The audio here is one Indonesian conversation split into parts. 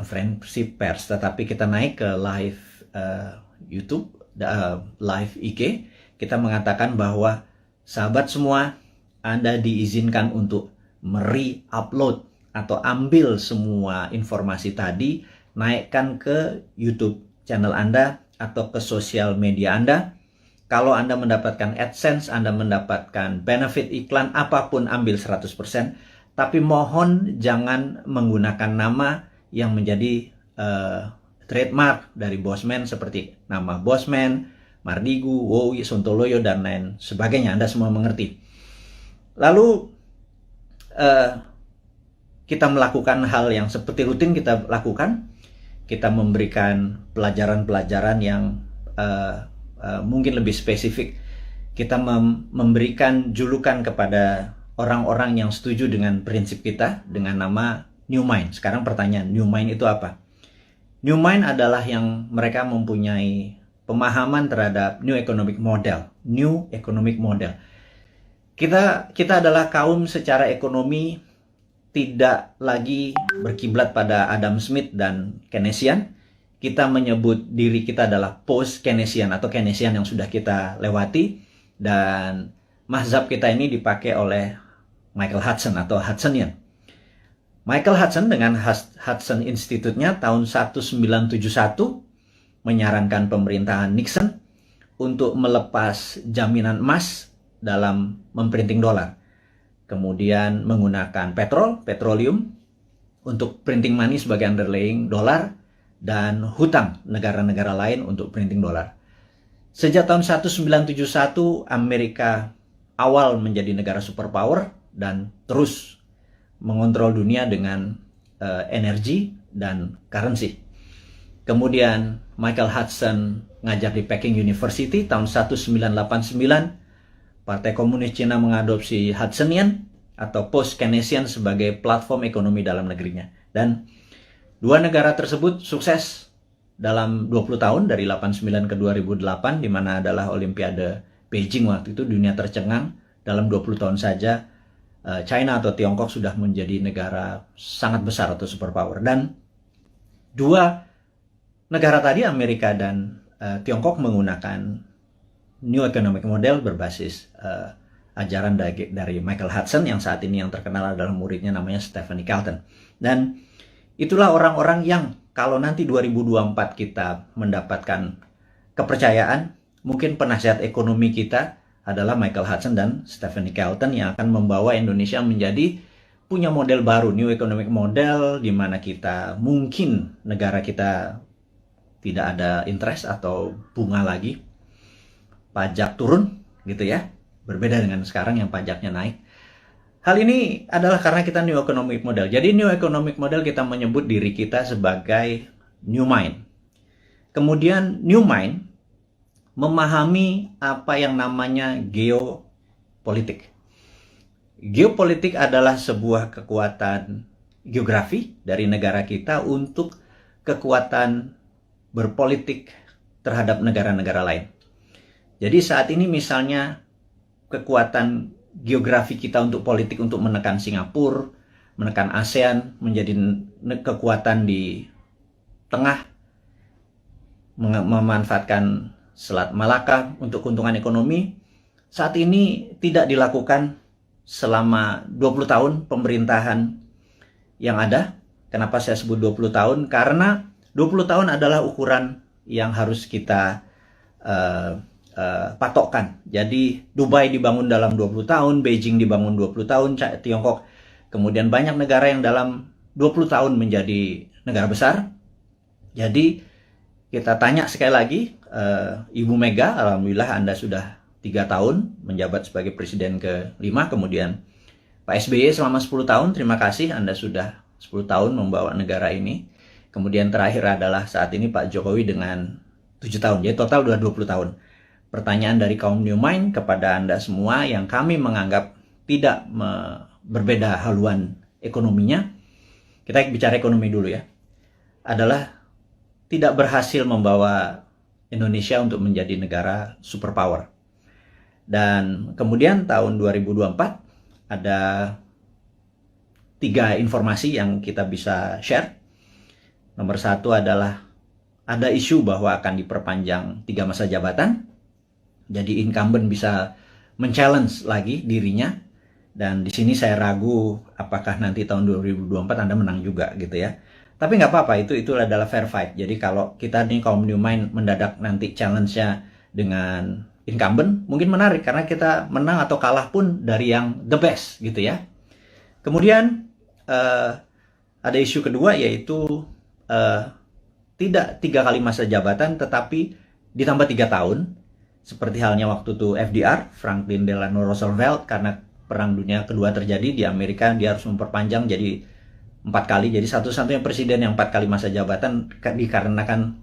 konferensi pers, tetapi kita naik ke live YouTube, live IG, kita mengatakan bahwa sahabat semua, Anda diizinkan untuk upload atau ambil semua informasi tadi, naikkan ke YouTube channel Anda atau ke sosial media Anda. Kalau Anda mendapatkan AdSense, Anda mendapatkan benefit iklan, apapun ambil 100%. Tapi mohon jangan menggunakan nama yang menjadi trademark dari Bosman seperti nama Bosman, Mardigu, Wowi, Sontoloyo, dan lain sebagainya. Anda semua mengerti. Lalu kita melakukan hal yang seperti rutin kita lakukan. Kita memberikan pelajaran-pelajaran yang mungkin lebih spesifik. Kita memberikan julukan kepada orang-orang yang setuju dengan prinsip kita dengan nama New Mind. Sekarang pertanyaan, New Mind itu apa? New Mind adalah yang mereka mempunyai pemahaman terhadap New Economic Model. New Economic Model. Kita adalah kaum secara ekonomi tidak lagi berkiblat pada Adam Smith dan Keynesian. Kita menyebut diri kita adalah post-Keynesian atau Keynesian yang sudah kita lewati. Dan mazhab kita ini dipakai oleh Michael Hudson atau Hudsonian. Michael Hudson dengan Hudson Institute-nya tahun 1971 menyarankan pemerintahan Nixon untuk melepas jaminan emas dalam memprinting dolar. Kemudian menggunakan petroleum untuk printing money sebagai underlying dolar, dan hutang negara-negara lain untuk printing dolar. Sejak tahun 1971, Amerika awal menjadi negara superpower dan terus mengontrol dunia dengan energi dan currency. Kemudian Michael Hudson ngajar di Peking University tahun 1989. Partai Komunis Cina mengadopsi Hudsonian atau post-Keynesian sebagai platform ekonomi dalam negerinya. Dan dua negara tersebut sukses dalam 20 tahun dari 89 ke 2008, di mana adalah Olimpiade Beijing waktu itu. Dunia tercengang dalam 20 tahun saja. China atau Tiongkok sudah menjadi negara sangat besar atau superpower. Dan dua negara tadi, Amerika dan Tiongkok, menggunakan New Economic Model berbasis ajaran dari Michael Hudson yang saat ini yang terkenal adalah muridnya namanya Stephanie Kelton. Dan itulah orang-orang yang kalau nanti 2024 kita mendapatkan kepercayaan, mungkin penasihat ekonomi kita adalah Michael Hudson dan Stephanie Kelton yang akan membawa Indonesia menjadi punya model baru, New Economic Model, di mana kita mungkin negara kita tidak ada interest atau bunga lagi, pajak turun gitu ya, berbeda dengan sekarang yang pajaknya naik. Hal ini adalah karena kita New Economic Model. Jadi New Economic Model kita menyebut diri kita sebagai New Mind. Kemudian New Mind memahami apa yang namanya geopolitik. Geopolitik adalah sebuah kekuatan geografi dari negara kita untuk kekuatan berpolitik terhadap negara-negara lain. Jadi saat ini misalnya kekuatan geografi kita untuk politik untuk menekan Singapura, menekan ASEAN, menjadi kekuatan di tengah, memanfaatkan Selat Malaka untuk keuntungan ekonomi, saat ini tidak dilakukan selama 20 tahun pemerintahan yang ada. Kenapa saya sebut 20 tahun? Karena 20 tahun adalah ukuran yang harus kita patokkan. Jadi Dubai dibangun dalam 20 tahun, Beijing dibangun 20 tahun, Tiongkok, kemudian banyak negara yang dalam 20 tahun menjadi negara besar. Jadi kita tanya sekali lagi, Ibu Mega, alhamdulillah Anda sudah 3 tahun menjabat sebagai presiden ke-5, kemudian Pak SBY selama 10 tahun, terima kasih Anda sudah 10 tahun membawa negara ini. Kemudian terakhir adalah saat ini Pak Jokowi dengan 7 tahun, jadi total sudah 20 tahun. Pertanyaan dari kaum New Mind kepada Anda semua yang kami menganggap tidak berbeda haluan ekonominya, kita bicara ekonomi dulu ya, adalah tidak berhasil membawa Indonesia untuk menjadi negara superpower. Dan kemudian tahun 2024 ada 3 informasi yang kita bisa share. Nomor satu adalah ada isu bahwa akan diperpanjang 3 masa jabatan. Jadi incumbent bisa men-challenge lagi dirinya. Dan di sini saya ragu apakah nanti tahun 2024 Anda menang juga gitu ya. Tapi nggak apa-apa, itu adalah fair fight. Jadi kalau kita nih kaum New Mind mendadak nanti challenge-nya dengan incumbent, mungkin menarik karena kita menang atau kalah pun dari yang the best gitu ya. Kemudian ada isu kedua yaitu tidak 3 kali masa jabatan tetapi ditambah 3 tahun. Seperti halnya waktu itu FDR, Franklin Delano Roosevelt, karena Perang Dunia Kedua terjadi di Amerika, dia harus memperpanjang jadi 4 kali. Jadi satu-satunya presiden yang 4 kali masa jabatan dikarenakan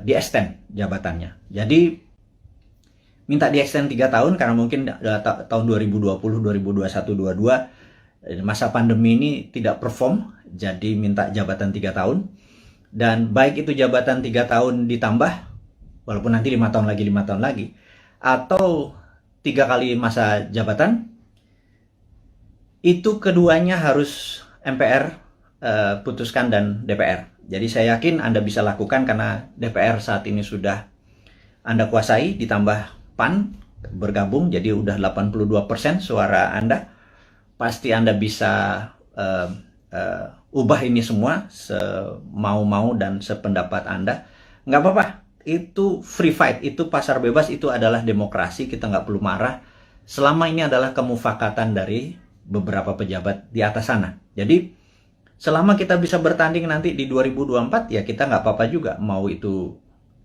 di-extend jabatannya. Jadi minta di-extend 3 tahun karena mungkin tahun 2020, 2021, 2022 masa pandemi ini tidak perform, jadi minta jabatan 3 tahun. Dan baik itu jabatan 3 tahun ditambah, walaupun nanti 5 tahun lagi, atau 3 kali masa jabatan, itu keduanya harus MPR putuskan dan DPR. Jadi saya yakin Anda bisa lakukan karena DPR saat ini sudah Anda kuasai, ditambah PAN bergabung, jadi udah 82% suara Anda. Pasti Anda bisa ubah ini semua semau-mau dan sependapat Anda. Nggak apa-apa, itu free fight, itu pasar bebas, itu adalah demokrasi, kita nggak perlu marah. Selama ini adalah kemufakatan dari beberapa pejabat di atas sana. Jadi selama kita bisa bertanding nanti di 2024, ya kita nggak apa-apa juga mau itu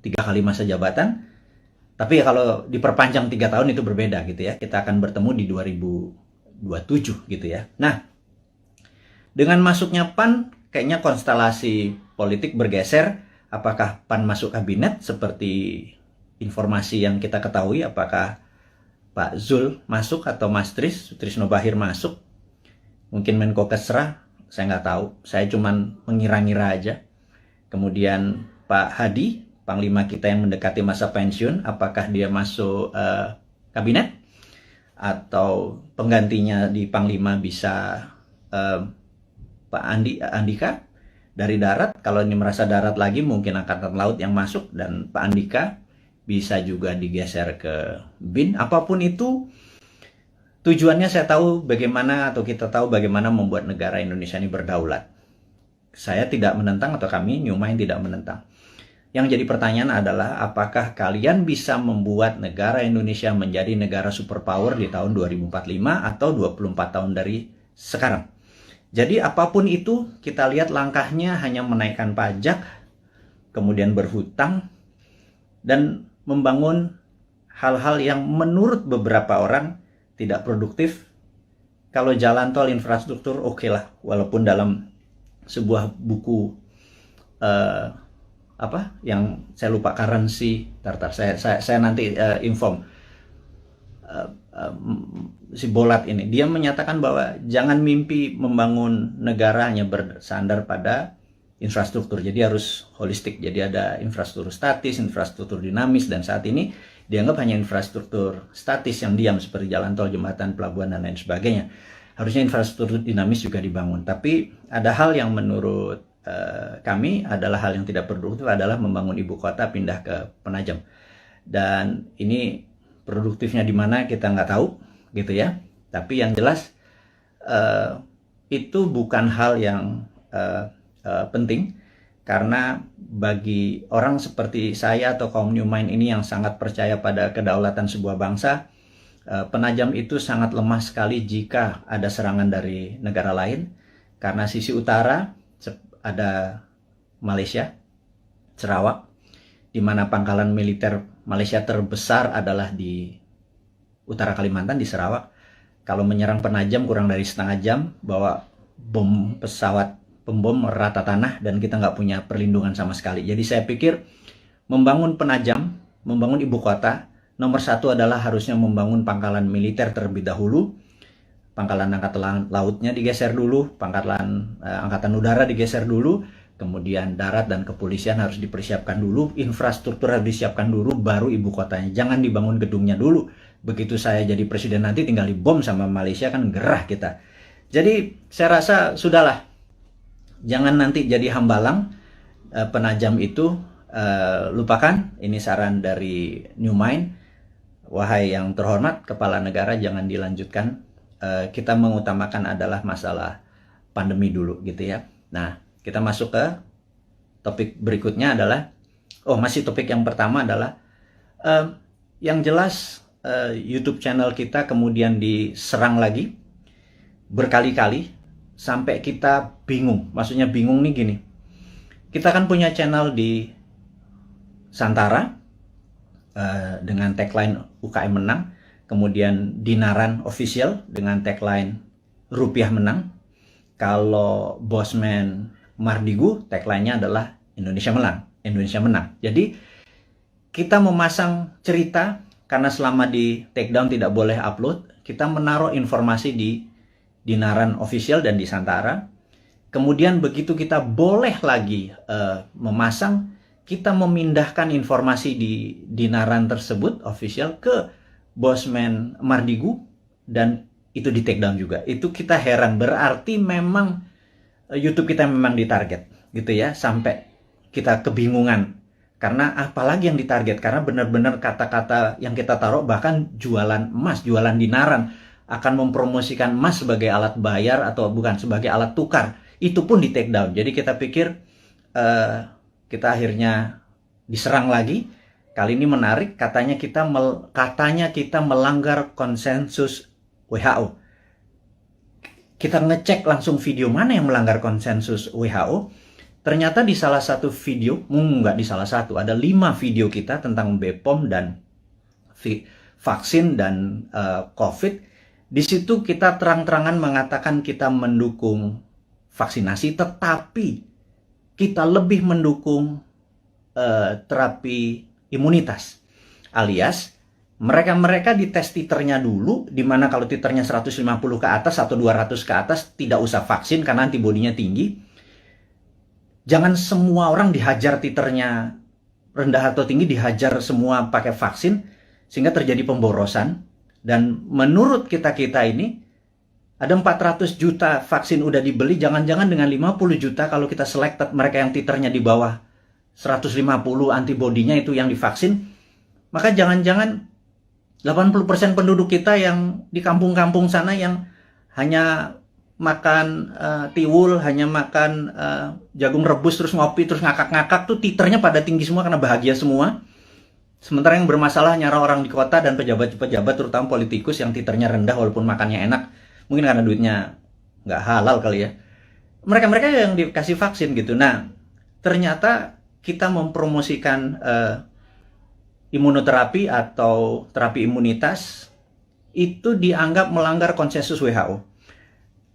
3 kali masa jabatan. Tapi ya kalau diperpanjang 3 tahun itu berbeda gitu ya. Kita akan bertemu di 2027 gitu ya. Nah, dengan masuknya PAN, kayaknya konstelasi politik bergeser. Apakah PAN masuk kabinet seperti informasi yang kita ketahui? Apakah Pak Zul masuk atau Mas Trisno Bahir masuk? Mungkin Menko Kesra, saya nggak tahu. Saya cuman mengira-ngira aja. Kemudian Pak Hadi, Panglima kita yang mendekati masa pensiun, apakah dia masuk kabinet? Atau penggantinya di Panglima bisa Pak Andika dari darat. Kalau ini merasa darat lagi, mungkin Angkatan Laut yang masuk, dan Pak Andika bisa juga digeser ke BIN. Apapun itu, tujuannya saya tahu bagaimana, atau kita tahu bagaimana membuat negara Indonesia ini berdaulat. Saya tidak menentang, atau kami New Mind tidak menentang. Yang jadi pertanyaan adalah, apakah kalian bisa membuat negara Indonesia menjadi negara superpower di tahun 2045 atau 24 tahun dari sekarang? Jadi apapun itu, kita lihat langkahnya hanya menaikkan pajak, kemudian berhutang, dan membangun hal-hal yang menurut beberapa orang tidak produktif. Kalau jalan tol, infrastruktur, oke lah. Walaupun dalam sebuah buku yang saya lupa, currency, saya nanti inform, si Bolat ini, dia menyatakan bahwa jangan mimpi membangun negara hanya bersandar pada infrastruktur, jadi harus holistik. Jadi ada infrastruktur statis, infrastruktur dinamis, dan saat ini dianggap hanya infrastruktur statis yang diam seperti jalan tol, jembatan, pelabuhan, dan lain sebagainya. Harusnya infrastruktur dinamis juga dibangun. Tapi ada hal yang menurut kami adalah hal yang tidak produktif, adalah membangun ibu kota pindah ke Penajam. Dan ini produktifnya di mana kita nggak tahu gitu ya. Tapi yang jelas itu bukan hal yang penting, karena bagi orang seperti saya atau kaum New Mind ini yang sangat percaya pada kedaulatan sebuah bangsa, Penajam itu sangat lemah sekali jika ada serangan dari negara lain. Karena sisi utara ada Malaysia, Sarawak, di mana pangkalan militer Malaysia terbesar adalah di utara Kalimantan, di Sarawak. Kalau menyerang Penajam kurang dari setengah jam, bawa bom pesawat pembom rata tanah, dan kita nggak punya perlindungan sama sekali. Jadi saya pikir membangun Penajam, membangun ibu kota, nomor satu adalah harusnya membangun pangkalan militer terlebih dahulu. Pangkalan angkatan lautnya digeser dulu, pangkalan angkatan udara digeser dulu, kemudian darat dan kepolisian harus dipersiapkan dulu, infrastruktur harus disiapkan dulu, baru ibu kotanya. Jangan dibangun gedungnya dulu. Begitu saya jadi presiden nanti tinggal dibom sama Malaysia, kan gerah kita. Jadi saya rasa sudahlah. Jangan nanti jadi hambalang. penajam itu lupakan. Ini saran dari New Mind. Wahai yang terhormat kepala negara, jangan dilanjutkan. Kita mengutamakan adalah masalah pandemi dulu gitu ya. Nah, kita masuk ke topik berikutnya adalah, masih topik yang pertama adalah yang jelas YouTube channel kita kemudian diserang lagi berkali-kali sampai kita bingung. Maksudnya bingung nih gini. Kita kan punya channel di Santara dengan tagline UKM menang, kemudian Dinaran Official dengan tagline Rupiah menang. Kalau Bosman Mardigu tagline-nya adalah Indonesia menang. Jadi kita memasang cerita karena selama di takedown tidak boleh upload, kita menaruh informasi di Dinaran Official dan di Santara. Kemudian begitu kita boleh lagi memasang, kita memindahkan informasi di Dinaran tersebut official ke Bosman Mardigu dan itu di takedown juga. Itu kita heran, berarti memang YouTube kita memang ditarget gitu ya, sampai kita kebingungan. Karena apalagi yang ditarget, karena benar-benar kata-kata yang kita taruh, bahkan jualan emas, jualan dinaran, akan mempromosikan emas sebagai alat bayar atau bukan, sebagai alat tukar. Itu pun di take down. Jadi kita pikir kita akhirnya diserang lagi. Kali ini menarik, katanya kita melanggar konsensus WHO. Kita ngecek langsung video mana yang melanggar konsensus WHO. Ternyata di salah satu video, nggak di salah satu, ada 5 video kita tentang BPOM dan vaksin dan COVID. Di situ kita terang-terangan mengatakan kita mendukung vaksinasi, tetapi kita lebih mendukung terapi imunitas. Alias, mereka dites titernya dulu, di mana kalau titernya 150 ke atas atau 200 ke atas, tidak usah vaksin karena antibodinya tinggi. Jangan semua orang dihajar titernya rendah atau tinggi, dihajar semua pakai vaksin, sehingga terjadi pemborosan. Dan menurut kita ini, ada 400 juta vaksin udah dibeli, jangan-jangan dengan 50 juta kalau kita selected mereka yang titernya di bawah 150 antibodinya itu yang divaksin, maka jangan-jangan 80% penduduk kita yang di kampung-kampung sana yang hanya makan tiwul, hanya makan jagung rebus, terus ngopi, terus ngakak-ngakak tuh titernya pada tinggi semua karena bahagia semua. Sementara yang bermasalah nyara orang di kota dan pejabat-pejabat, terutama politikus yang titernya rendah walaupun makannya enak. Mungkin karena duitnya nggak halal kali ya. Mereka-mereka yang dikasih vaksin gitu. Nah, ternyata kita mempromosikan imunoterapi atau terapi imunitas itu dianggap melanggar konsensus WHO.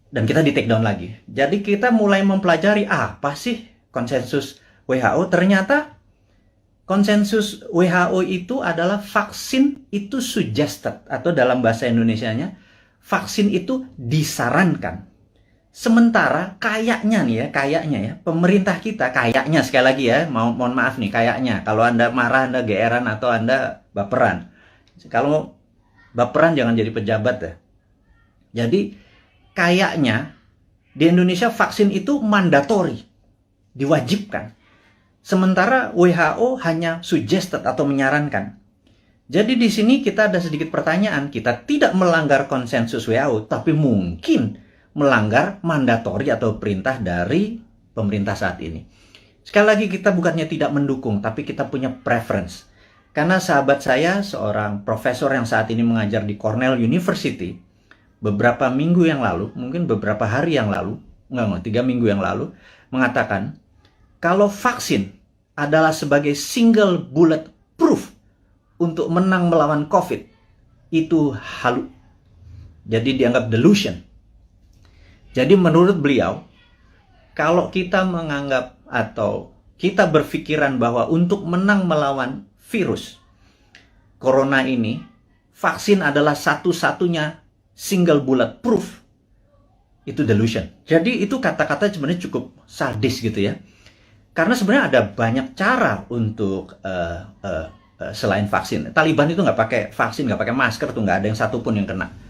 Dan kita di take down lagi. Jadi kita mulai mempelajari apa sih konsensus WHO. Ternyata konsensus WHO itu adalah vaksin itu suggested, atau dalam bahasa Indonesianya vaksin itu disarankan. Sementara kayaknya ya, pemerintah kita kayaknya, sekali lagi ya, mohon maaf nih, kayaknya kalau Anda marah, Anda geeran atau Anda baperan. Kalau baperan jangan jadi pejabat ya. Jadi kayaknya di Indonesia vaksin itu mandatori, diwajibkan. Sementara WHO hanya suggested atau menyarankan. Jadi di sini kita ada sedikit pertanyaan. Kita tidak melanggar konsensus WHO, tapi mungkin melanggar mandatori atau perintah dari pemerintah saat ini. Sekali lagi, kita bukannya tidak mendukung, tapi kita punya preference. Karena sahabat saya, seorang profesor yang saat ini mengajar di Cornell University, beberapa minggu yang lalu, mungkin beberapa hari yang lalu, 3 minggu yang lalu, mengatakan, kalau vaksin adalah sebagai single bullet proof untuk menang melawan COVID, itu halu. Jadi dianggap delusion. Jadi menurut beliau, kalau kita menganggap atau kita berpikiran bahwa untuk menang melawan virus corona ini, vaksin adalah satu-satunya single bullet proof, itu delusion. Jadi itu kata-kata sebenarnya cukup sadis gitu ya. Karena sebenarnya ada banyak cara untuk selain vaksin. Taliban itu nggak pakai vaksin, nggak pakai masker tuh, nggak ada yang satupun yang kena.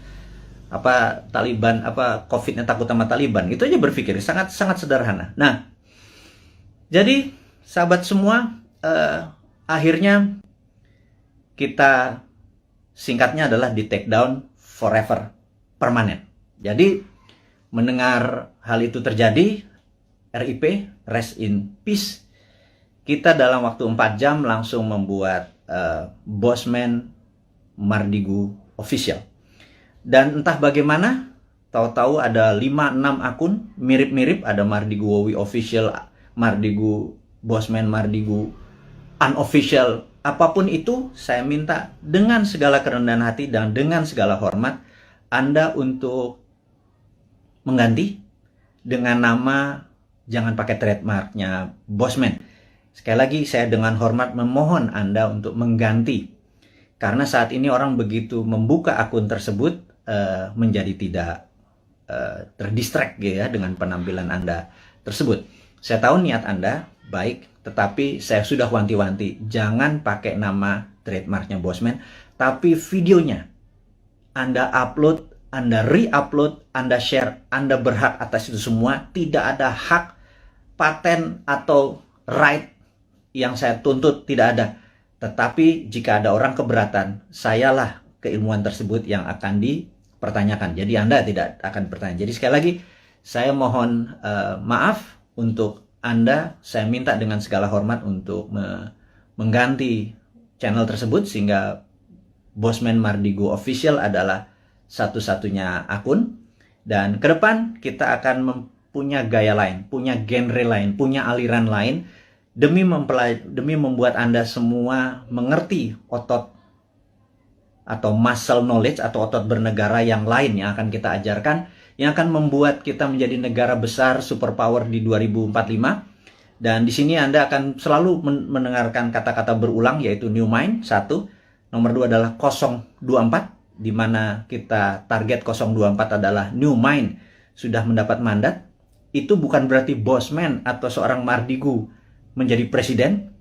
COVID-nya takut sama Taliban, itu aja berpikir sangat sederhana. Nah, jadi sahabat semua, akhirnya kita singkatnya adalah di take down forever, permanen. Jadi mendengar hal itu terjadi, RIP, rest in peace, kita dalam waktu 4 jam langsung membuat Bosman Mardigu official. Dan entah bagaimana, tahu-tahu ada 5-6 akun mirip-mirip, ada Mardigu Wowi official, Mardigu Bosman Mardigu unofficial. Apapun itu, saya minta dengan segala kerendahan hati dan dengan segala hormat Anda untuk mengganti dengan nama, jangan pakai trademarknya Bosman. Sekali lagi, saya dengan hormat memohon Anda untuk mengganti. Karena saat ini orang begitu membuka akun tersebut menjadi tidak terdistract ya dengan penampilan Anda tersebut. Saya tahu niat Anda baik, tetapi saya sudah wanti-wanti, jangan pakai nama trademarknya Bosman, tapi videonya Anda upload, Anda re-upload, Anda share, Anda berhak atas itu semua. Tidak ada hak paten atau right yang saya tuntut, tidak ada. Tetapi jika ada orang keberatan, sayalah keilmuan tersebut yang akan dipertanyakan. Jadi Anda tidak akan bertanya. Jadi sekali lagi, saya mohon maaf untuk Anda. Saya minta dengan segala hormat untuk mengganti channel tersebut, sehingga Bosman Mardigu official adalah satu-satunya akun. Dan ke depan kita akan punya gaya lain, punya genre lain, punya aliran lain, demi membuat Anda semua mengerti otot atau muscle knowledge atau otot bernegara yang lain yang akan kita ajarkan, yang akan membuat kita menjadi negara besar superpower di 2045. Dan di sini Anda akan selalu mendengarkan kata-kata berulang, yaitu New Mind 1, nomor 2 adalah 024, di mana kita target 024 adalah New Mind sudah mendapat mandat. Itu bukan berarti Bosman atau seorang Mardigu menjadi presiden,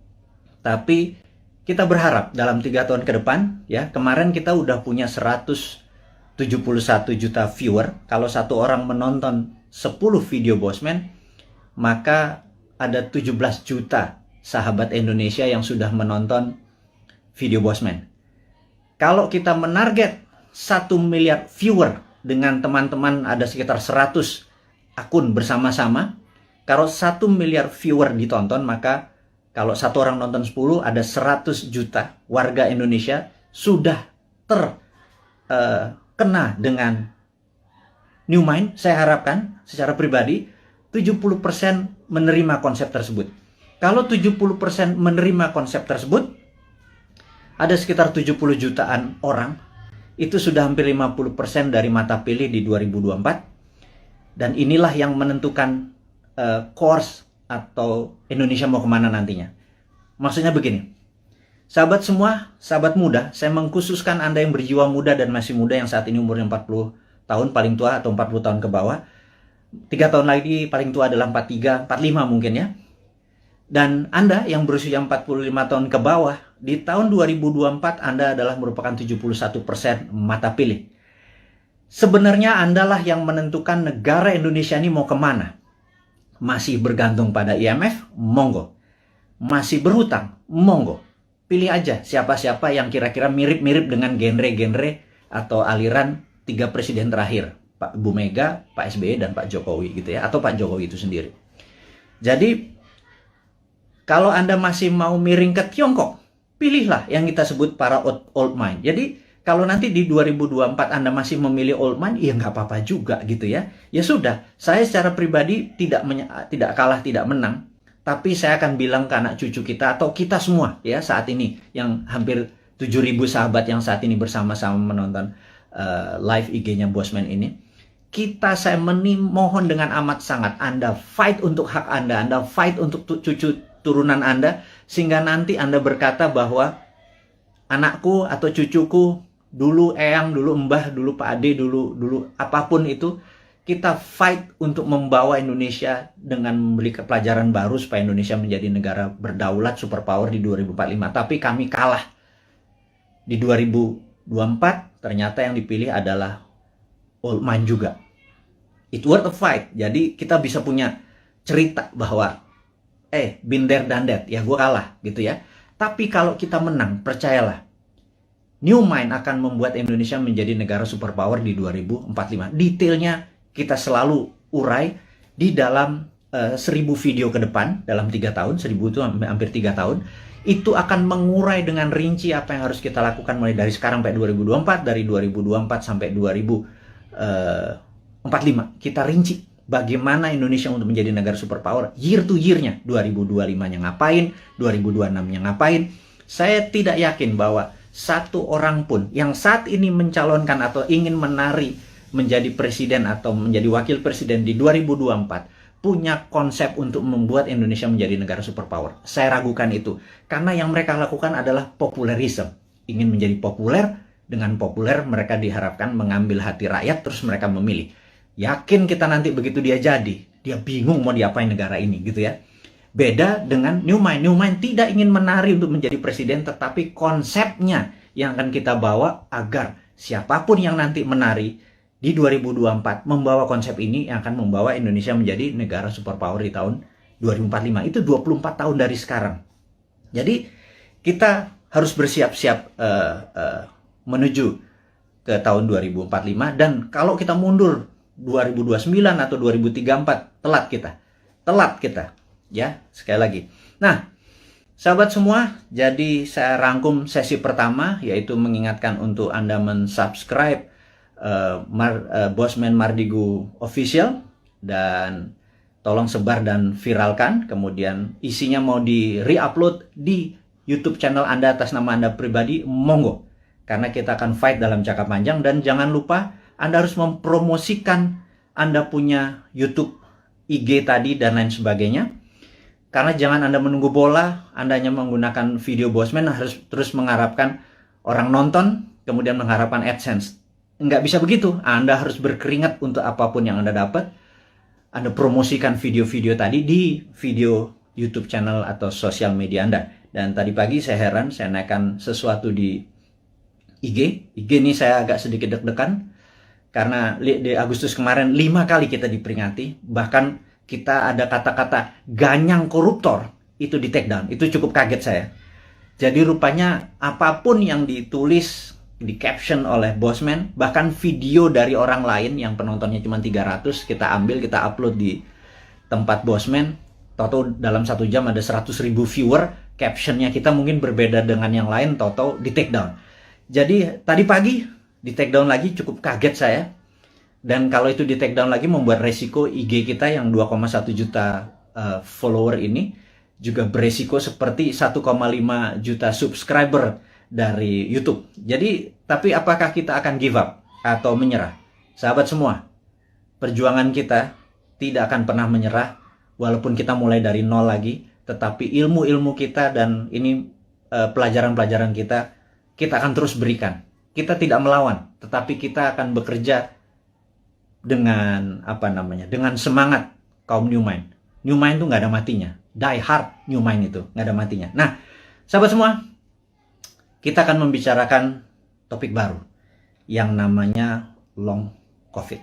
tapi kita berharap dalam 3 tahun ke depan, ya, kemarin kita udah punya 171 juta viewer. Kalau satu orang menonton 10 video Bosman, maka ada 17 juta sahabat Indonesia yang sudah menonton video Bosman. Kalau kita menarget 1 miliar viewer dengan teman-teman, ada sekitar 100 akun bersama-sama. Kalau 1 miliar viewer ditonton, maka kalau satu orang nonton 10, ada 100 juta warga Indonesia sudah terkena dengan New Mind. Saya harapkan secara pribadi 70% menerima konsep tersebut. Kalau 70% menerima konsep tersebut, ada sekitar 70 jutaan orang. Itu sudah hampir 50% dari mata pilih di 2024. Dan inilah yang menentukan course atau Indonesia mau kemana nantinya. Maksudnya begini, sahabat semua, sahabat muda, saya mengkhususkan Anda yang berjiwa muda dan masih muda, yang saat ini umurnya 40 tahun paling tua atau 40 tahun ke bawah. 3 tahun lagi paling tua adalah 43, 45 mungkin ya. Dan Anda yang berusia 45 tahun ke bawah, di tahun 2024 Anda adalah merupakan 71% mata pilih. Sebenarnya Andalah yang menentukan negara Indonesia ini mau kemana. Masih bergantung pada IMF? Monggo. Masih berhutang? Monggo. Pilih aja siapa-siapa yang kira-kira mirip-mirip dengan genre-genre atau aliran 3 presiden terakhir. Pak Bu Mega, Pak SBY, dan Pak Jokowi gitu ya. Atau Pak Jokowi itu sendiri. Jadi, kalau Anda masih mau miring ke Tiongkok, pilihlah yang kita sebut para old mind. Jadi, kalau nanti di 2024 Anda masih memilih old mind, ya nggak apa-apa juga gitu ya. Ya sudah, saya secara pribadi tidak kalah, tidak menang. Tapi saya akan bilang ke anak cucu kita atau kita semua ya saat ini, yang hampir 7.000 sahabat yang saat ini bersama-sama menonton live IG-nya Bosman ini. Saya mohon dengan amat sangat, Anda fight untuk hak Anda fight untuk cucu turunan Anda, sehingga nanti Anda berkata bahwa anakku atau cucuku, dulu eyang, dulu mbah, dulu Pak Ade, dulu apapun itu, kita fight untuk membawa Indonesia dengan memberi pelajaran baru supaya Indonesia menjadi negara berdaulat superpower di 2045. Tapi kami kalah. Di 2024 ternyata yang dipilih adalah old mind juga. It worth a fight. Jadi kita bisa punya cerita bahwa been there done that, ya gue kalah gitu ya. Tapi kalau kita menang, percayalah, New Mind akan membuat Indonesia menjadi negara superpower di 2045. Detailnya kita selalu urai di dalam 1000 video ke depan, dalam 3 tahun, 1000 itu hampir 3 tahun, itu akan mengurai dengan rinci apa yang harus kita lakukan mulai dari sekarang sampai 2024, dari 2024 sampai 2045. Kita rinci bagaimana Indonesia untuk menjadi negara superpower year to year-nya. 2025-nya ngapain, 2026-nya ngapain. Saya tidak yakin bahwa satu orang pun yang saat ini mencalonkan atau ingin menari menjadi presiden atau menjadi wakil presiden di 2024 punya konsep untuk membuat Indonesia menjadi negara superpower. Saya ragukan itu. Karena yang mereka lakukan adalah populerisme. Ingin menjadi populer, dengan populer mereka diharapkan mengambil hati rakyat, terus mereka memilih. Yakin kita nanti begitu dia jadi, dia bingung mau diapain negara ini gitu ya. Beda dengan New Mind. New Mind tidak ingin menari untuk menjadi presiden, tetapi konsepnya yang akan kita bawa agar siapapun yang nanti menari di 2024 membawa konsep ini yang akan membawa Indonesia menjadi negara superpower di tahun 2045. Itu 24 tahun dari sekarang. Jadi kita harus bersiap-siap menuju ke tahun 2045, dan kalau kita mundur 2029 atau 2034 telat kita ya, sekali lagi. Nah, sahabat semua, jadi saya rangkum sesi pertama, yaitu mengingatkan untuk Anda mensubscribe Bosman Mardigu Official, dan tolong sebar dan viralkan. Kemudian isinya mau di re-upload di YouTube channel Anda atas nama Anda pribadi, monggo. Karena kita akan fight dalam jangka panjang. Dan jangan lupa Anda harus mempromosikan Anda punya YouTube, IG tadi, dan lain sebagainya. Karena jangan Anda menunggu bola, Anda hanya menggunakan video Bosman, harus terus mengharapkan orang nonton, kemudian mengharapkan AdSense. Nggak bisa begitu. Anda harus berkeringat untuk apapun yang Anda dapat. Anda promosikan video-video tadi di video YouTube channel atau sosial media Anda. Dan tadi pagi saya heran, saya naikkan sesuatu di IG. IG ini saya agak sedikit deg-degan. Karena di Agustus kemarin 5 kali kita diperingati. Bahkan kita ada kata-kata ganyang koruptor, itu di take down. Itu cukup kaget saya. Jadi rupanya apapun yang ditulis, di caption oleh Bosman, bahkan video dari orang lain yang penontonnya cuma 300, kita ambil, kita upload di tempat Bosman, toto dalam 1 jam ada 100.000 viewer, captionnya kita mungkin berbeda dengan yang lain, toto di take down. Jadi tadi pagi di take down lagi, cukup kaget saya. Dan kalau itu di take down lagi membuat resiko IG kita yang 2,1 juta follower ini juga beresiko seperti 1,5 juta subscriber dari YouTube. Jadi, tapi apakah kita akan give up atau menyerah? Sahabat semua, perjuangan kita tidak akan pernah menyerah walaupun kita mulai dari nol lagi, tetapi ilmu-ilmu kita dan ini pelajaran-pelajaran kita akan terus berikan. Kita tidak melawan, tetapi kita akan bekerja dengan dengan semangat kaum New Mind. New Mind itu nggak ada matinya. Die hard New Mind itu nggak ada matinya. Nah, sahabat semua, kita akan membicarakan topik baru yang namanya long COVID.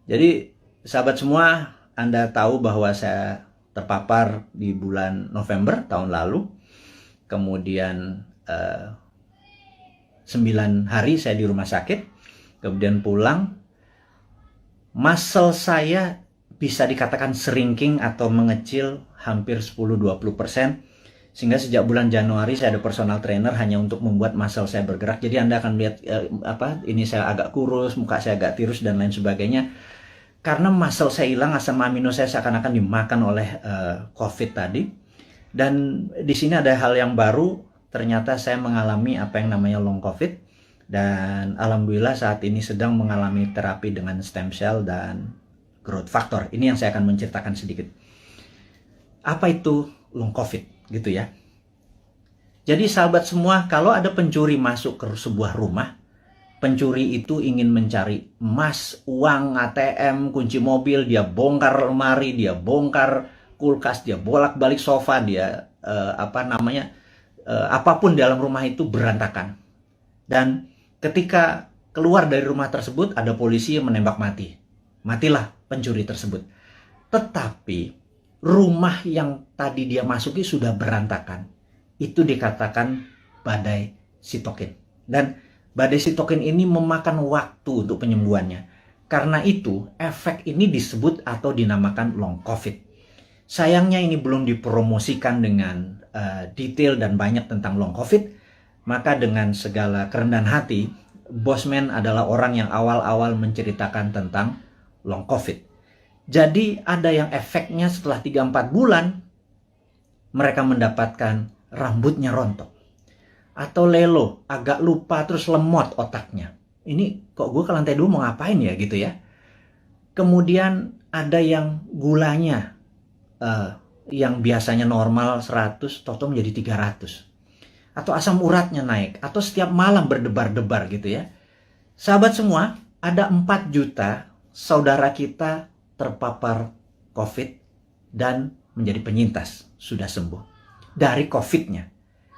Jadi, sahabat semua, Anda tahu bahwa saya terpapar di bulan November tahun lalu. Kemudian 9 hari saya di rumah sakit. Kemudian pulang. Muscle saya bisa dikatakan shrinking atau mengecil hampir 10-20%. Sehingga sejak bulan Januari saya ada personal trainer hanya untuk membuat muscle saya bergerak. Jadi Anda akan lihat ini saya agak kurus, muka saya agak tirus dan lain sebagainya. Karena muscle saya hilang, asam amino saya seakan-akan dimakan oleh COVID tadi. Dan di sini ada hal yang baru, ternyata saya mengalami apa yang namanya long COVID. Dan alhamdulillah saat ini sedang mengalami terapi dengan stem cell dan growth factor. Ini yang saya akan menceritakan sedikit. Apa itu long COVID? Gitu ya. Jadi sahabat semua, kalau ada pencuri masuk ke sebuah rumah, pencuri itu ingin mencari emas, uang, ATM, kunci mobil, dia bongkar lemari, dia bongkar kulkas, dia bolak-balik sofa, dia apapun di dalam rumah itu berantakan. Dan ketika keluar dari rumah tersebut, ada polisi yang menembak mati. Matilah pencuri tersebut. Tetapi rumah yang tadi dia masuki sudah berantakan. Itu dikatakan badai sitokin. Dan badai sitokin ini memakan waktu untuk penyembuhannya. Karena itu, efek ini disebut atau dinamakan long COVID. Sayangnya ini belum dipromosikan dengan detail dan banyak tentang long COVID. Maka dengan segala kerendahan hati, Bosman adalah orang yang awal-awal menceritakan tentang long COVID. Jadi ada yang efeknya setelah 3-4 bulan, mereka mendapatkan rambutnya rontok. Atau lelo, agak lupa terus lemot otaknya. Ini kok gue ke lantai 2 mau ngapain ya gitu ya. Kemudian ada yang gulanya yang biasanya normal 100 toto menjadi 300. Atau asam uratnya naik. Atau setiap malam berdebar-debar gitu ya. Sahabat semua, ada 4 juta saudara kita terpapar COVID dan menjadi penyintas. Sudah sembuh. Dari COVID-nya.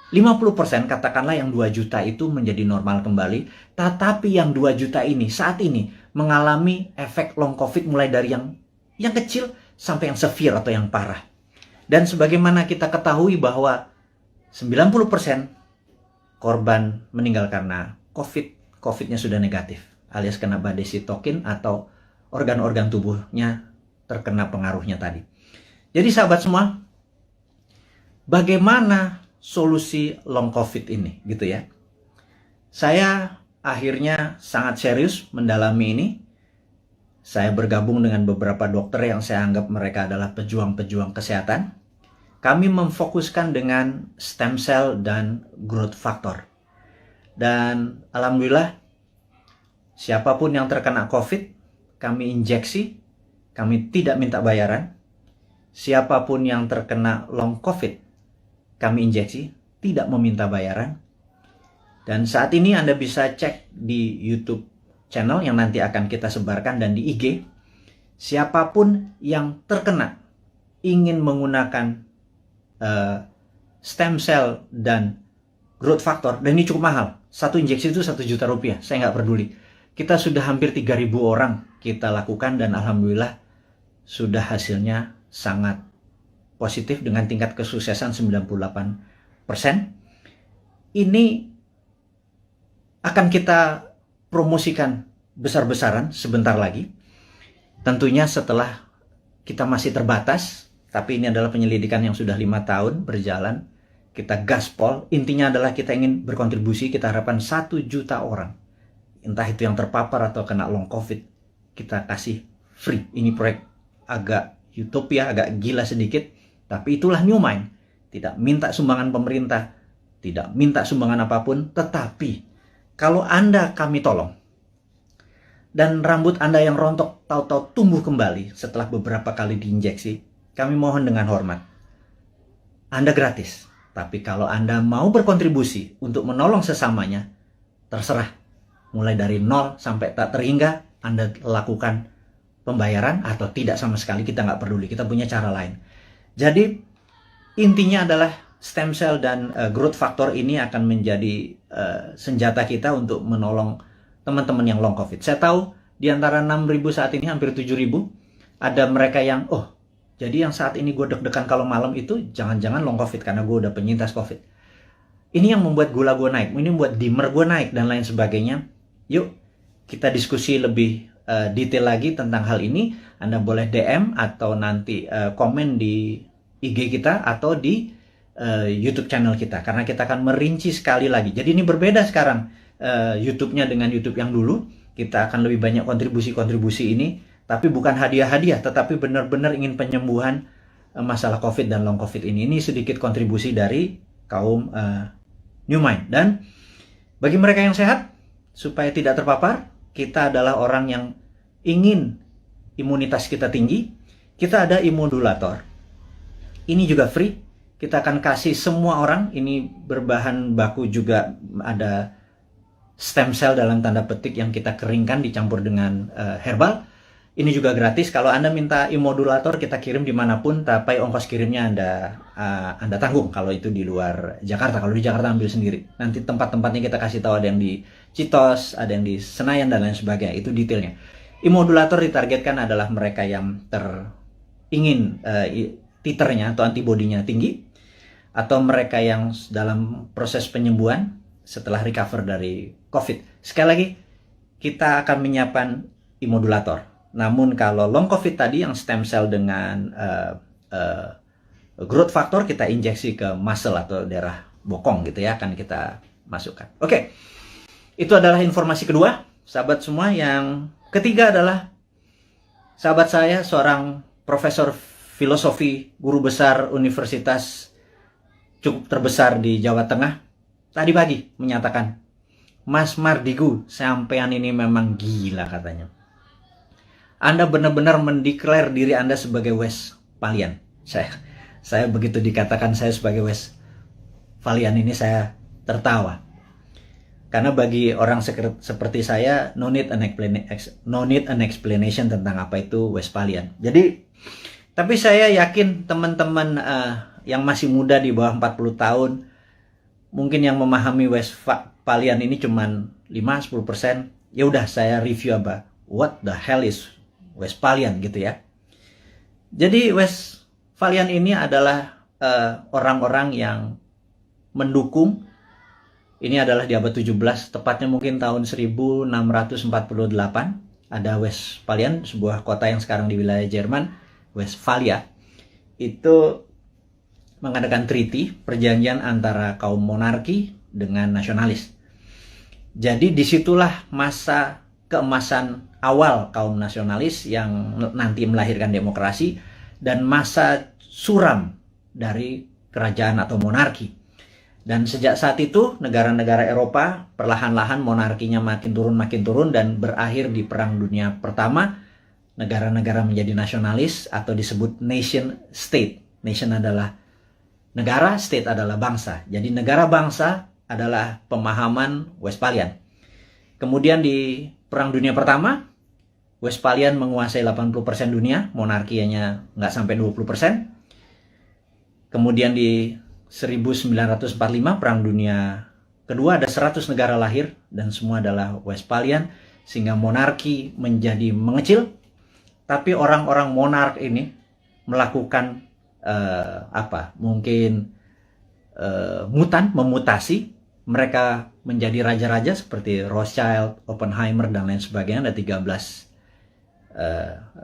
50% katakanlah yang 2 juta itu menjadi normal kembali. Tetapi yang 2 juta ini saat ini mengalami efek long COVID mulai dari yang kecil sampai yang severe atau yang parah. Dan sebagaimana kita ketahui bahwa 90% korban meninggal karena COVID, COVID-nya sudah negatif. Alias kena badai sitokin atau organ-organ tubuhnya terkena pengaruhnya tadi. Jadi sahabat semua, bagaimana solusi long COVID ini gitu ya. Saya akhirnya sangat serius mendalami ini. Saya bergabung dengan beberapa dokter yang saya anggap mereka adalah pejuang-pejuang kesehatan. Kami memfokuskan dengan stem cell dan growth factor. Dan alhamdulillah siapapun yang terkena COVID, kami injeksi, kami tidak minta bayaran. Siapapun yang terkena long COVID, kami injeksi, tidak meminta bayaran. Dan saat ini Anda bisa cek di YouTube channel yang nanti akan kita sebarkan dan di IG. Siapapun yang terkena ingin menggunakan stem cell dan growth factor, dan ini cukup mahal. Satu injeksi itu 1 juta rupiah, saya nggak peduli. Kita sudah hampir 3.000 orang kita lakukan dan alhamdulillah sudah hasilnya sangat positif dengan tingkat kesuksesan 98%. Ini akan kita promosikan besar-besaran sebentar lagi. Tentunya setelah kita masih terbatas, tapi ini adalah penyelidikan yang sudah 5 tahun berjalan. Kita gaspol, intinya adalah kita ingin berkontribusi, kita harapkan 1 juta orang. Entah itu yang terpapar atau kena long COVID, kita kasih free. Ini proyek agak utopia, agak gila sedikit. Tapi itulah New Mind. Tidak minta sumbangan pemerintah, tidak minta sumbangan apapun, tetapi kalau Anda kami tolong, dan rambut Anda yang rontok tahu-tahu tumbuh kembali setelah beberapa kali diinjeksi, kami mohon dengan hormat. Anda gratis. Tapi kalau Anda mau berkontribusi untuk menolong sesamanya, terserah. Mulai dari 0 sampai tak terhingga, Anda lakukan pembayaran atau tidak sama sekali, kita nggak peduli. Kita punya cara lain. Jadi intinya adalah stem cell dan growth factor ini akan menjadi senjata kita untuk menolong teman-teman yang long COVID. Saya tahu di antara 6.000 saat ini hampir 7.000 ada mereka yang jadi yang saat ini gue deg-degan kalau malam itu jangan-jangan long COVID karena gue udah penyintas COVID. Ini yang membuat gula gue naik, ini membuat dimmer gue naik dan lain sebagainya. Yuk kita diskusi lebih detail lagi tentang hal ini. Anda boleh DM atau nanti komen di IG kita atau di YouTube channel kita. Karena kita akan merinci sekali lagi. Jadi ini berbeda sekarang YouTube-nya dengan YouTube yang dulu. Kita akan lebih banyak kontribusi-kontribusi ini. Tapi bukan hadiah-hadiah, tetapi benar-benar ingin penyembuhan masalah COVID dan long COVID ini. Ini sedikit kontribusi dari kaum New Mind. Dan bagi mereka yang sehat, supaya tidak terpapar, kita adalah orang yang ingin imunitas kita tinggi. Kita ada immodulator. Ini juga free. Kita akan kasih semua orang. Ini berbahan baku juga ada stem cell dalam tanda petik yang kita keringkan dicampur dengan herbal. Ini juga gratis. Kalau Anda minta immodulator, kita kirim dimanapun, tapi ongkos kirimnya Anda tanggung. Kalau itu di luar Jakarta, kalau di Jakarta ambil sendiri. Nanti tempat-tempatnya kita kasih tahu, ada yang di Citos, ada yang di Senayan dan lain sebagainya. Itu detailnya. Immodulator ditargetkan adalah mereka yang ingin titernya atau antibodinya tinggi, atau mereka yang dalam proses penyembuhan setelah recover dari COVID. Sekali lagi, kita akan menyiapkan immodulator. Namun kalau long COVID tadi yang stem cell dengan growth factor, kita injeksi ke muscle atau daerah bokong gitu ya, akan kita masukkan. Oke, itu adalah informasi kedua, sahabat semua. Yang ketiga adalah sahabat saya, seorang profesor filosofi, guru besar universitas cukup terbesar di Jawa Tengah, tadi pagi menyatakan, Mas Mardigu, sampean ini memang gila katanya. Anda benar-benar mendeklar diri Anda sebagai Westphalian. Saya begitu dikatakan saya sebagai Westphalian ini saya tertawa. Karena bagi orang seperti saya, no need an explanation tentang apa itu Westphalian. Jadi, tapi saya yakin teman-teman yang masih muda di bawah 40 tahun, mungkin yang memahami Westphalian ini cuman 5-10%. Ya udah, saya review apa what the hell is Westphalian gitu ya. Jadi Westphalian ini adalah orang-orang yang mendukung. Ini adalah di abad 17, tepatnya mungkin tahun 1648. Ada Westphalian, sebuah kota yang sekarang di wilayah Jerman, Westphalia. Itu mengadakan treaty, perjanjian antara kaum monarki dengan nasionalis. Jadi disitulah masa keemasan awal kaum nasionalis yang nanti melahirkan demokrasi, dan masa suram dari kerajaan atau monarki. Dan sejak saat itu negara-negara Eropa perlahan-lahan monarkinya makin turun dan berakhir di Perang Dunia Pertama. Negara-negara menjadi nasionalis atau disebut nation state. Nation adalah negara, state adalah bangsa. Jadi negara bangsa adalah pemahaman Westphalian. Kemudian di Perang Dunia Pertama, Westphalian menguasai 80% dunia, monarkinya nggak sampai 20%. Kemudian di 1945 Perang Dunia Kedua, ada 100 negara lahir dan semua adalah Westphalian, sehingga monarki menjadi mengecil. Tapi orang-orang monark ini melakukan memutasi. Mereka menjadi raja-raja seperti Rothschild, Oppenheimer, dan lain sebagainya. Ada 13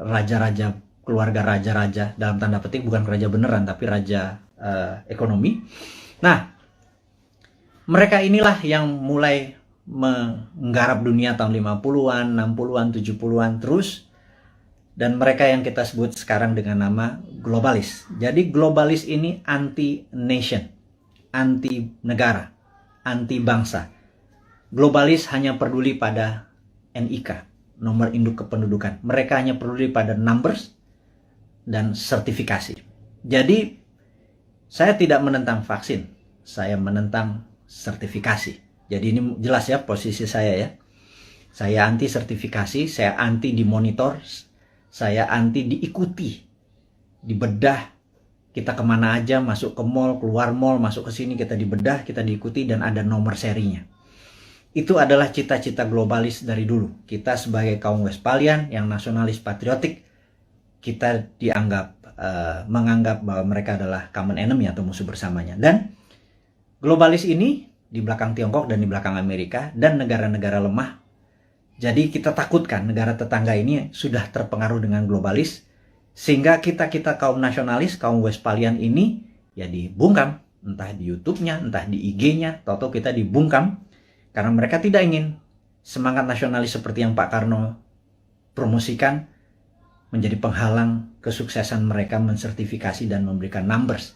raja-raja, keluarga raja-raja, dalam tanda petik, bukan raja beneran, tapi raja ekonomi. Nah, mereka inilah yang mulai menggarap dunia tahun 50-an, 60-an, 70-an terus. Dan mereka yang kita sebut sekarang dengan nama globalis. Jadi globalis ini anti-nation, anti-negara, anti-bangsa. Globalis hanya peduli pada NIK, nomor induk kependudukan. Mereka hanya peduli pada numbers dan sertifikasi. Jadi saya tidak menentang vaksin, saya menentang sertifikasi. Jadi ini jelas ya posisi saya ya. Saya anti sertifikasi, saya anti dimonitor, saya anti diikuti, dibedah. Kita kemana aja, masuk ke mall, keluar mall, masuk ke sini, kita dibedah, kita diikuti, dan ada nomor serinya. Itu adalah cita-cita globalis dari dulu. Kita sebagai kaum Westphalian yang nasionalis patriotik, kita menganggap bahwa mereka adalah common enemy atau musuh bersamanya. Dan globalis ini di belakang Tiongkok dan di belakang Amerika dan negara-negara lemah. Jadi kita takutkan negara tetangga ini sudah terpengaruh dengan globalis, sehingga kita kaum nasionalis, kaum Westphalian ini ya dibungkam, entah di YouTube-nya, entah di IG-nya, tahu-tahu kita dibungkam karena mereka tidak ingin semangat nasionalis seperti yang Pak Karno promosikan menjadi penghalang kesuksesan mereka mensertifikasi dan memberikan numbers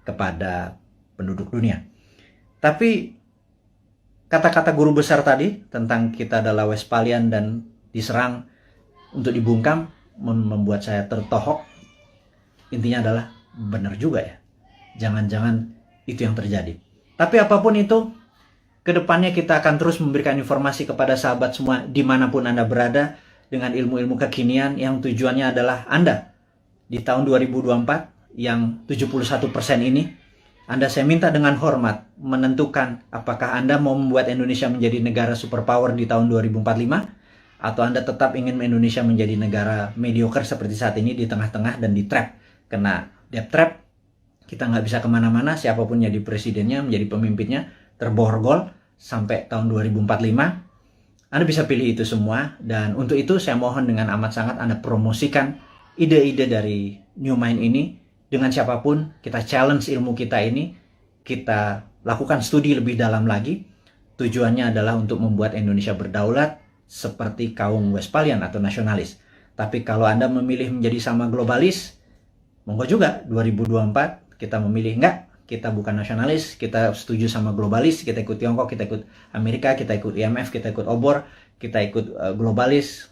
kepada penduduk dunia. Tapi kata-kata guru besar tadi tentang kita adalah Westphalian dan diserang untuk dibungkam membuat saya tertohok. Intinya adalah benar juga ya. Jangan-jangan itu yang terjadi. Tapi apapun itu, kedepannya kita akan terus memberikan informasi kepada sahabat semua dimanapun Anda berada dengan ilmu-ilmu kekinian yang tujuannya adalah Anda di tahun 2024 yang 71% ini, saya minta dengan hormat menentukan apakah Anda mau membuat Indonesia menjadi negara superpower di tahun 2045 atau Anda tetap ingin Indonesia menjadi negara mediocre seperti saat ini di tengah-tengah dan di trap kena debt trap, kita nggak bisa kemana-mana, siapapun jadi presidennya, menjadi pemimpinnya, terborgol sampai tahun 2045. Anda bisa pilih itu semua, dan untuk itu saya mohon dengan amat sangat Anda promosikan ide-ide dari New Mind ini dengan siapapun. Kita challenge ilmu kita ini, kita lakukan studi lebih dalam lagi. Tujuannya adalah untuk membuat Indonesia berdaulat seperti kaum Westphalian atau nasionalis. Tapi kalau Anda memilih menjadi sama globalis, monggo juga 2024 kita memilih enggak, kita bukan nasionalis, kita setuju sama globalis, kita ikut Tiongkok, kita ikut Amerika, kita ikut IMF, kita ikut obor, kita ikut globalis,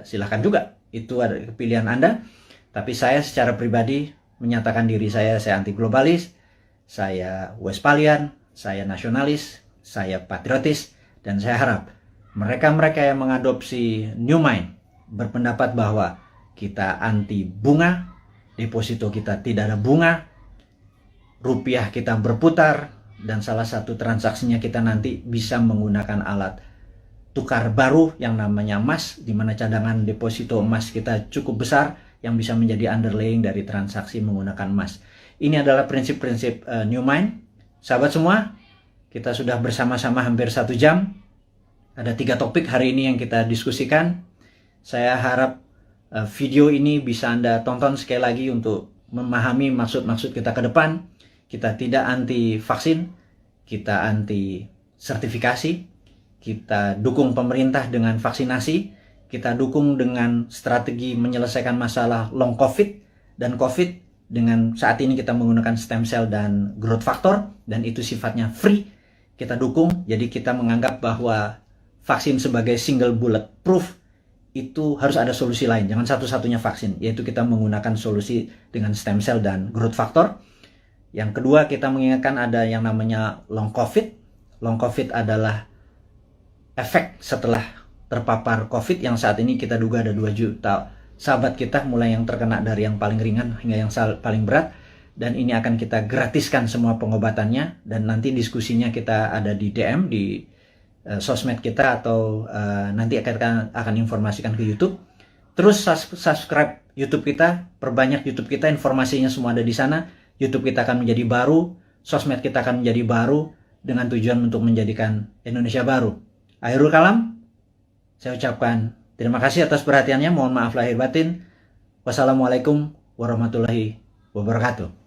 silahkan juga. Itu ada pilihan Anda. Tapi saya secara pribadi menyatakan diri saya anti globalis, saya Westphalian, saya nasionalis, saya patriotis, dan saya harap mereka-mereka yang mengadopsi New Mind berpendapat bahwa kita anti bunga, deposito kita tidak ada bunga, rupiah kita berputar, dan salah satu transaksinya kita nanti bisa menggunakan alat tukar baru yang namanya emas, di mana cadangan deposito emas kita cukup besar yang bisa menjadi underlying dari transaksi menggunakan emas. Ini adalah prinsip-prinsip New Mind. Sahabat semua, kita sudah bersama-sama hampir 1 jam. Ada 3 topik hari ini yang kita diskusikan. Saya harap video ini bisa Anda tonton sekali lagi untuk memahami maksud-maksud kita ke depan. Kita tidak anti vaksin, kita anti sertifikasi, kita dukung pemerintah dengan vaksinasi, kita dukung dengan strategi menyelesaikan masalah long COVID dan COVID dengan saat ini kita menggunakan stem cell dan growth factor, dan itu sifatnya free, kita dukung. Jadi kita menganggap bahwa vaksin sebagai single bullet proof itu harus ada solusi lain, jangan satu-satunya vaksin, yaitu kita menggunakan solusi dengan stem cell dan growth factor. Yang kedua, kita mengingatkan ada yang namanya long COVID. Long COVID adalah efek setelah terpapar COVID yang saat ini kita duga ada 2 juta sahabat kita, mulai yang terkena dari yang paling ringan hingga yang paling berat. Dan ini akan kita gratiskan semua pengobatannya, dan nanti diskusinya kita ada di DM, di sosmed kita, atau nanti akan informasikan ke YouTube. Terus subscribe YouTube kita, perbanyak YouTube kita, informasinya semua ada di sana. YouTube kita akan menjadi baru, sosmed kita akan menjadi baru, dengan tujuan untuk menjadikan Indonesia baru. Akhirul kalam, saya ucapkan terima kasih atas perhatiannya, mohon maaf lahir batin. Wassalamualaikum warahmatullahi wabarakatuh.